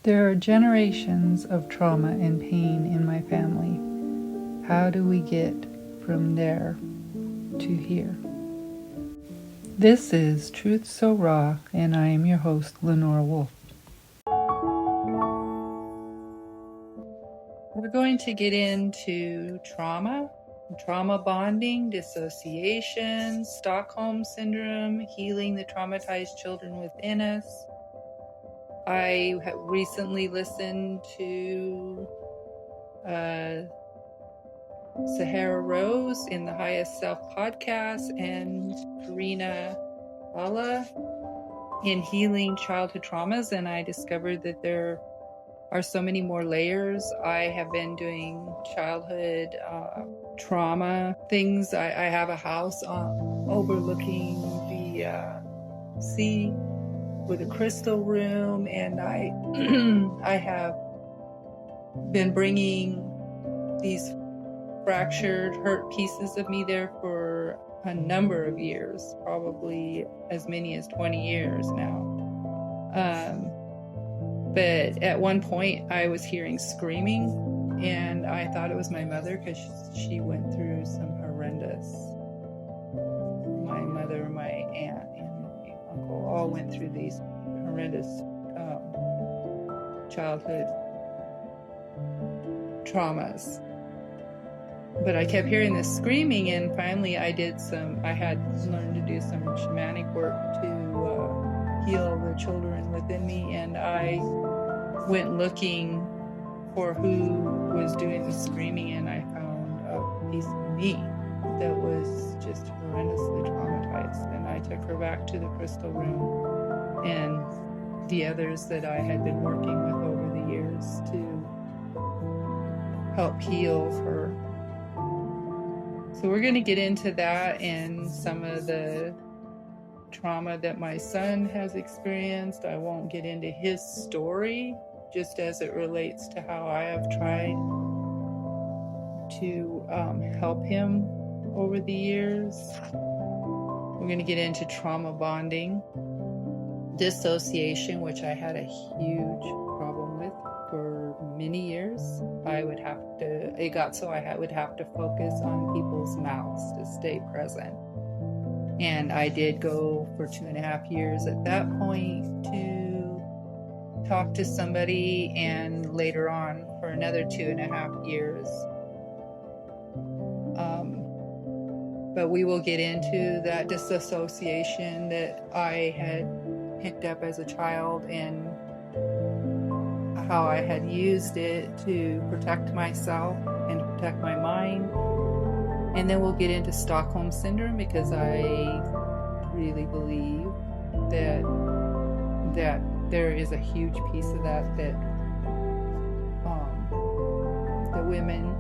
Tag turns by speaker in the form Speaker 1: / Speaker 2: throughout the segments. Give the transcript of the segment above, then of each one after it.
Speaker 1: There are generations of trauma and pain in my family. How do we get from there to here? This is Truth So Raw, and I am your host, Lenora Wolf. We're going to get into trauma bonding, dissociation, Stockholm Syndrome, healing the traumatized children within us. I have recently listened to Sahara Rose in the Highest Self podcast and Karina Alla in healing childhood traumas, and I discovered that there are so many more layers. I have been doing childhood trauma things. I have a house overlooking the sea with a crystal room, and I I have been bringing these fractured, hurt pieces of me there for a number of years, probably as many as 20 years now. But at one point I was hearing screaming, and I thought it was my mother because she went through some horrendous. My mother, my aunt, and my uncle all went through these horrendous childhood traumas. But I kept hearing this screaming, and finally I had learned to do some shamanic work to heal the children within me, and I went looking for who was doing the screaming, and I found a piece of me that was just horrendously traumatized, and I took her back to the crystal room and the others that I had been working with over the years to help heal her. So we're going to get into that and some of the trauma that my son has experienced. I won't get into his story, just as it relates to how I have tried to help him over the years. We're going to get into trauma bonding, dissociation, which I had a huge problem with for many years. It got so I would have to focus on people's mouths to stay present. And I did go for 2.5 years at that point to talk to somebody, and later on for another 2.5 years. But we will get into that disassociation that I had picked up as a child and how I had used it to protect myself and protect my mind. And then we'll get into Stockholm Syndrome, because I really believe that there is a huge piece of that women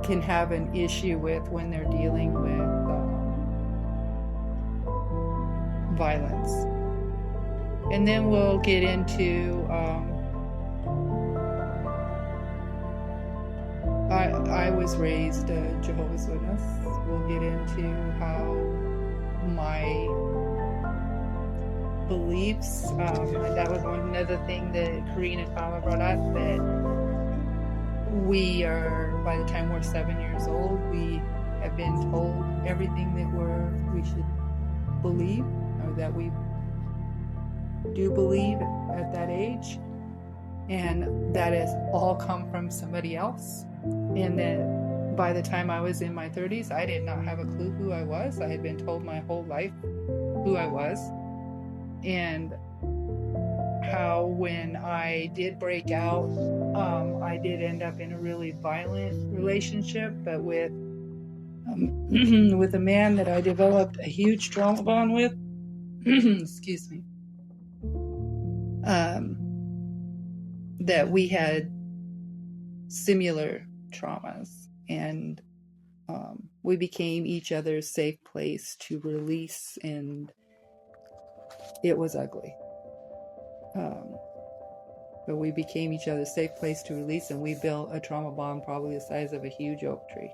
Speaker 1: can have an issue with when they're dealing with violence. And then we'll get into I was raised a Jehovah's Witness. We'll get into how my beliefs, that was another thing that Karina Kama brought up, that we are, by the time we're 7 years old, we have been told everything that we should believe, or that we do believe at that age, and that has all come from somebody else. And that by the time I was in my 30s, I did not have a clue who I was. I had been told my whole life who I was, and how when I did break out, I did end up in a really violent relationship, but with a man that I developed a huge trauma bond with. Excuse me. That we had similar traumas, and we became each other's safe place to release, and it was ugly. But we became each other's safe place to release, and we built a trauma bond probably the size of a huge oak tree.